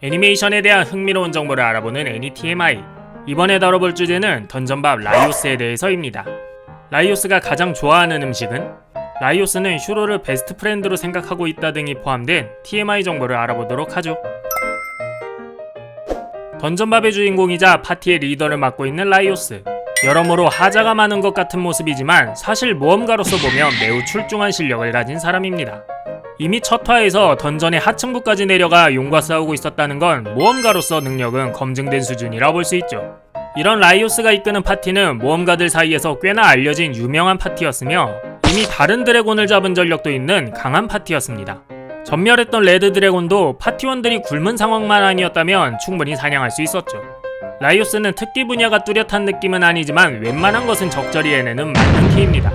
애니메이션에 대한 흥미로운 정보를 알아보는 애니TMI. 이번에 다뤄볼 주제는 던전밥 라이오스에 대해서입니다. 라이오스가 가장 좋아하는 음식은? 라이오스는 슈로를 베스트 프렌드로 생각하고 있다 등이 포함된 TMI 정보를 알아보도록 하죠. 던전밥의 주인공이자 파티의 리더를 맡고 있는 라이오스. 여러모로 하자가 많은 것 같은 모습이지만 사실 모험가로서 보면 매우 출중한 실력을 가진 사람입니다. 이미 첫 화에서 던전의 하층부까지 내려가 용과 싸우고 있었다는 건 모험가로서 능력은 검증된 수준이라 볼 수 있죠. 이런 라이오스가 이끄는 파티는 모험가들 사이에서 꽤나 알려진 유명한 파티였으며 이미 다른 드래곤을 잡은 전력도 있는 강한 파티였습니다. 전멸했던 레드 드래곤도 파티원들이 굶은 상황만 아니었다면 충분히 사냥할 수 있었죠. 라이오스는 특기 분야가 뚜렷한 느낌은 아니지만 웬만한 것은 적절히 해내는 만능 키입니다.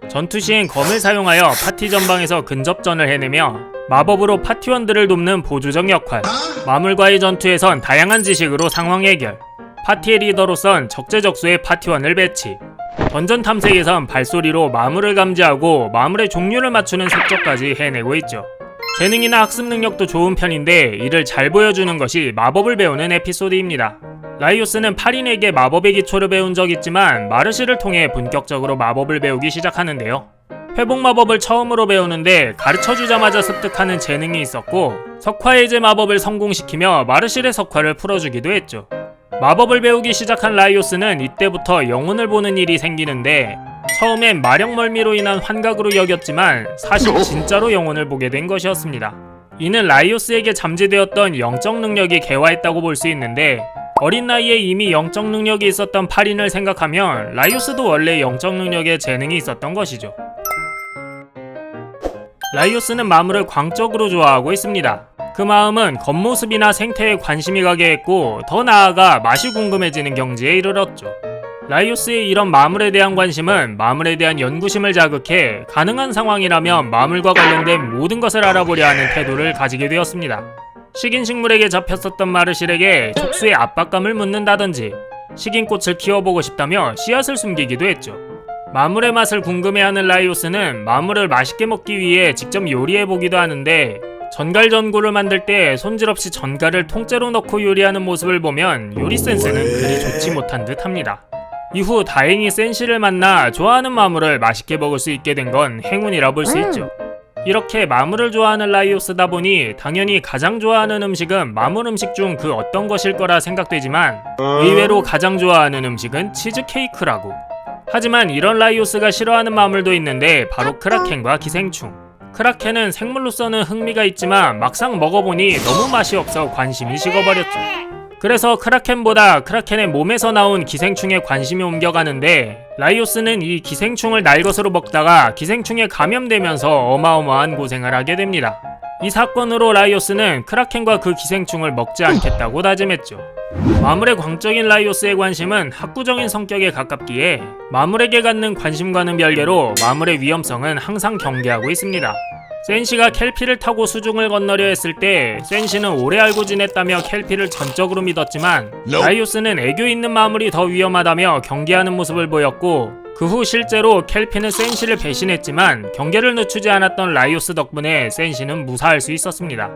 전투 시엔 검을 사용하여 파티 전방에서 근접전을 해내며 마법으로 파티원들을 돕는 보조적 역할, 마물과의 전투에선 다양한 지식으로 상황 해결, 파티의 리더로선 적재적소의 파티원을 배치, 던전 탐색에선 발소리로 마물을 감지하고 마물의 종류를 맞추는 색적까지 해내고 있죠. 재능이나 학습 능력도 좋은 편인데 이를 잘 보여주는 것이 마법을 배우는 에피소드입니다. 라이오스는 파린에게 마법의 기초를 배운 적 있지만 마르시를 통해 본격적으로 마법을 배우기 시작하는데요. 회복 마법을 처음으로 배우는데 가르쳐주자마자 습득하는 재능이 있었고 석화해제 마법을 성공시키며 마르실의 석화를 풀어주기도 했죠. 마법을 배우기 시작한 라이오스는 이때부터 영혼을 보는 일이 생기는데 처음엔 마력멀미로 인한 환각으로 여겼지만 사실 진짜로 영혼을 보게 된 것이었습니다. 이는 라이오스에게 잠재되었던 영적 능력이 개화했다고 볼 수 있는데 어린 나이에 이미 영적 능력이 있었던 파린을 생각하면 라이오스도 원래 영적 능력에 재능이 있었던 것이죠. 라이오스는 마물을 광적으로 좋아하고 있습니다. 그 마음은 겉모습이나 생태에 관심이 가게 했고 더 나아가 맛이 궁금해지는 경지에 이르렀죠. 라이오스의 이런 마물에 대한 관심은 마물에 대한 연구심을 자극해 가능한 상황이라면 마물과 관련된 모든 것을 알아보려 하는 태도를 가지게 되었습니다. 식인 식물에게 잡혔었던 마르실에게 촉수의 압박감을 묻는다든지 식인 꽃을 키워보고 싶다며 씨앗을 숨기기도 했죠. 마물의 맛을 궁금해하는 라이오스는 마물을 맛있게 먹기 위해 직접 요리해보기도 하는데 전갈 전구를 만들 때 손질없이 전갈을 통째로 넣고 요리하는 모습을 보면 요리 센스는 그리 좋지 못한 듯 합니다. 이후 다행히 센시를 만나 좋아하는 마물을 맛있게 먹을 수 있게 된 건 행운이라 볼 수 있죠. 이렇게 마물을 좋아하는 라이오스다 보니 당연히 가장 좋아하는 음식은 마물 음식 중 그 어떤 것일 거라 생각되지만 의외로 가장 좋아하는 음식은 치즈케이크라고. 하지만 이런 라이오스가 싫어하는 마물도 있는데 바로 크라켄과 기생충. 크라켄은 생물로서는 흥미가 있지만 막상 먹어보니 너무 맛이 없어 관심이 식어버렸죠. 그래서 크라켄보다 크라켄의 몸에서 나온 기생충에 관심이 옮겨가는데 라이오스는 이 기생충을 날것으로 먹다가 기생충에 감염되면서 어마어마한 고생을 하게 됩니다. 이 사건으로 라이오스는 크라켄과 그 기생충을 먹지 않겠다고 다짐했죠. 마물의 광적인 라이오스의 관심은 학구적인 성격에 가깝기에 마물에게 갖는 관심과는 별개로 마물의 위험성은 항상 경계하고 있습니다. 센시가 켈피를 타고 수중을 건너려 했을 때 센시는 오래 알고 지냈다며 켈피를 전적으로 믿었지만 라이오스는 애교 있는 마물이 더 위험하다며 경계하는 모습을 보였고 그 후 실제로 켈피는 센시를 배신했지만 경계를 늦추지 않았던 라이오스 덕분에 센시는 무사할 수 있었습니다.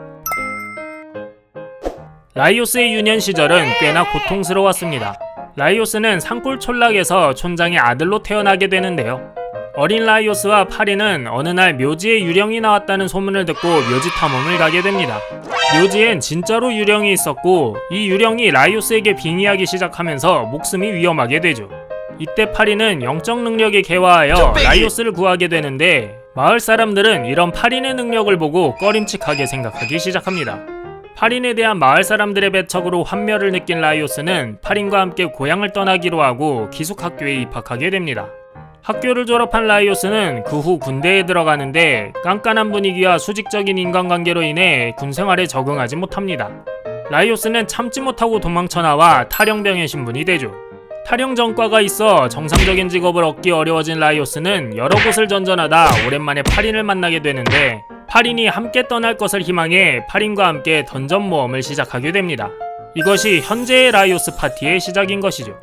라이오스의 유년 시절은 꽤나 고통스러웠습니다. 라이오스는 산골 촌락에서 촌장의 아들로 태어나게 되는데요. 어린 라이오스와 파린은 어느 날 묘지에 유령이 나왔다는 소문을 듣고 묘지 탐험을 가게 됩니다. 묘지엔 진짜로 유령이 있었고 이 유령이 라이오스에게 빙의하기 시작하면서 목숨이 위험하게 되죠. 이때 파린은 영적 능력이 개화하여 라이오스를 구하게 되는데 마을 사람들은 이런 파린의 능력을 보고 꺼림칙하게 생각하기 시작합니다. 파린에 대한 마을 사람들의 배척으로 환멸을 느낀 라이오스는 파린과 함께 고향을 떠나기로 하고 기숙학교에 입학하게 됩니다. 학교를 졸업한 라이오스는 그 후 군대에 들어가는데 깐깐한 분위기와 수직적인 인간관계로 인해 군 생활에 적응하지 못합니다. 라이오스는 참지 못하고 도망쳐 나와 탈영병의 신분이 되죠. 탈영 전과가 있어 정상적인 직업을 얻기 어려워진 라이오스는 여러 곳을 전전하다 오랜만에 파린을 만나게 되는데 파린이 함께 떠날 것을 희망해 파린과 함께 던전 모험을 시작하게 됩니다. 이것이 현재의 라이오스 파티의 시작인 것이죠.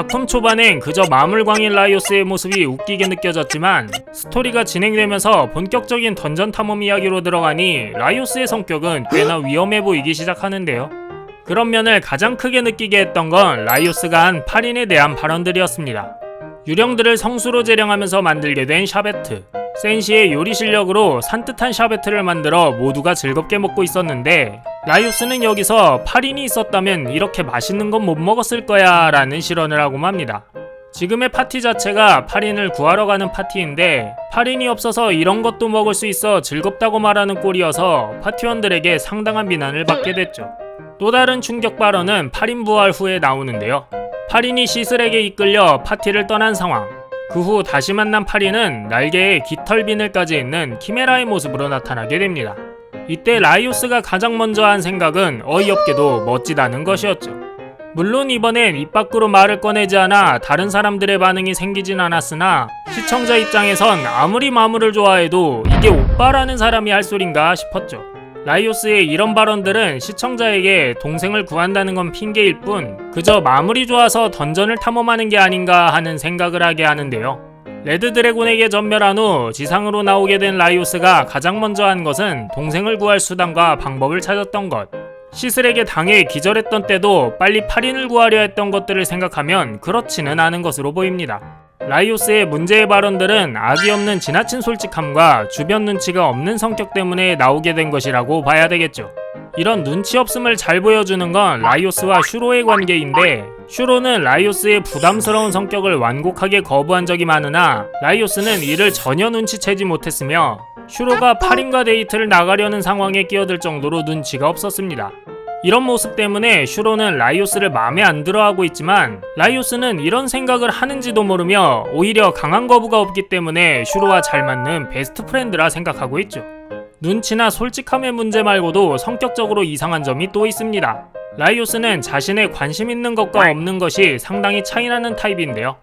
작품 초반엔 그저 마물광인 라이오스의 모습이 웃기게 느껴졌지만 스토리가 진행되면서 본격적인 던전 탐험 이야기로 들어가니 라이오스의 성격은 꽤나 위험해 보이기 시작하는데요. 그런 면을 가장 크게 느끼게 했던 건 라이오스가 한 팔인에 대한 발언들이었습니다. 유령들을 성수로 재령하면서 만들게 된 샤베트. 센시의 요리 실력으로 산뜻한 샤베트를 만들어 모두가 즐겁게 먹고 있었는데 라이오스는 여기서 8인이 있었다면 이렇게 맛있는 건 못 먹었을 거야 라는 실언을 하고 맙니다. 지금의 파티 자체가 8인을 구하러 가는 파티인데 8인이 없어서 이런 것도 먹을 수 있어 즐겁다고 말하는 꼴이어서 파티원들에게 상당한 비난을 받게 됐죠. 또 다른 충격 발언은 8인 부활 후에 나오는데요. 8인이 시슬에게 이끌려 파티를 떠난 상황. 그 후 다시 만난 8인은 날개에 깃털 비늘까지 있는 키메라의 모습으로 나타나게 됩니다. 이때 라이오스가 가장 먼저 한 생각은 어이없게도 멋지다는 것이었죠. 물론 이번엔 입 밖으로 말을 꺼내지 않아 다른 사람들의 반응이 생기진 않았으나 시청자 입장에선 아무리 마물을 좋아해도 이게 오빠라는 사람이 할 소린가 싶었죠. 라이오스의 이런 발언들은 시청자에게 동생을 구한다는 건 핑계일 뿐 그저 마물이 좋아서 던전을 탐험하는 게 아닌가 하는 생각을 하게 하는데요. 레드 드래곤에게 전멸한 후 지상으로 나오게 된 라이오스가 가장 먼저 한 것은 동생을 구할 수단과 방법을 찾았던 것. 시슬에게 당해 기절했던 때도 빨리 8인을 구하려 했던 것들을 생각하면 그렇지는 않은 것으로 보입니다. 라이오스의 문제의 발언들은 악이 없는 지나친 솔직함과 주변 눈치가 없는 성격 때문에 나오게 된 것이라고 봐야 되겠죠. 이런 눈치 없음을 잘 보여주는 건 라이오스와 슈로의 관계인데 슈로는 라이오스의 부담스러운 성격을 완곡하게 거부한 적이 많으나 라이오스는 이를 전혀 눈치채지 못했으며 슈로가 8인과 데이트를 나가려는 상황에 끼어들 정도로 눈치가 없었습니다. 이런 모습 때문에 슈로는 라이오스를 마음에 안 들어하고 있지만 라이오스는 이런 생각을 하는지도 모르며 오히려 강한 거부가 없기 때문에 슈로와 잘 맞는 베스트 프렌드라 생각하고 있죠. 눈치나 솔직함의 문제 말고도 성격적으로 이상한 점이 또 있습니다. 라이오스는 자신의 관심 있는 것과 없는 것이 상당히 차이나는 타입인데요.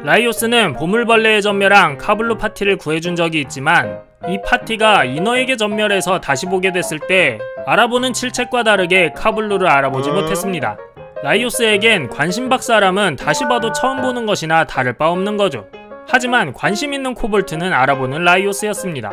라이오스는 보물벌레의 전멸랑 카블루 파티를 구해준 적이 있지만 이 파티가 이너에게 전멸해서 다시 보게 됐을 때 알아보는 칠책과 다르게 카블루를 알아보지 못했습니다. 라이오스에겐 관심 밖 사람은 다시 봐도 처음 보는 것이나 다를 바 없는 거죠. 하지만 관심 있는 코볼트는 알아보는 라이오스였습니다.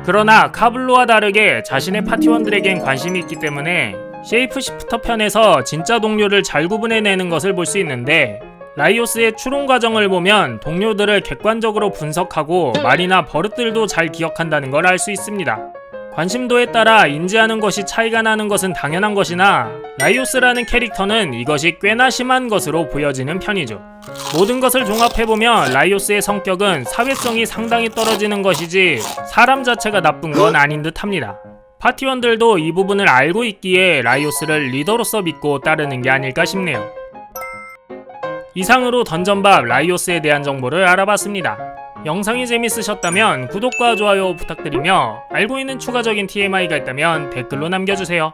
그러나 카블루와 다르게 자신의 파티원들에겐 관심이 있기 때문에 쉐이프시프터 편에서 진짜 동료를 잘 구분해내는 것을 볼 수 있는데 라이오스의 추론 과정을 보면 동료들을 객관적으로 분석하고 말이나 버릇들도 잘 기억한다는 걸 알 수 있습니다. 관심도에 따라 인지하는 것이 차이가 나는 것은 당연한 것이나 라이오스라는 캐릭터는 이것이 꽤나 심한 것으로 보여지는 편이죠. 모든 것을 종합해보면 라이오스의 성격은 사회성이 상당히 떨어지는 것이지 사람 자체가 나쁜 건 아닌 듯 합니다. 파티원들도 이 부분을 알고 있기에 라이오스를 리더로서 믿고 따르는 게 아닐까 싶네요. 이상으로 던전밥 라이오스에 대한 정보를 알아봤습니다. 영상이 재밌으셨다면 구독과 좋아요 부탁드리며 알고 있는 추가적인 TMI가 있다면 댓글로 남겨주세요.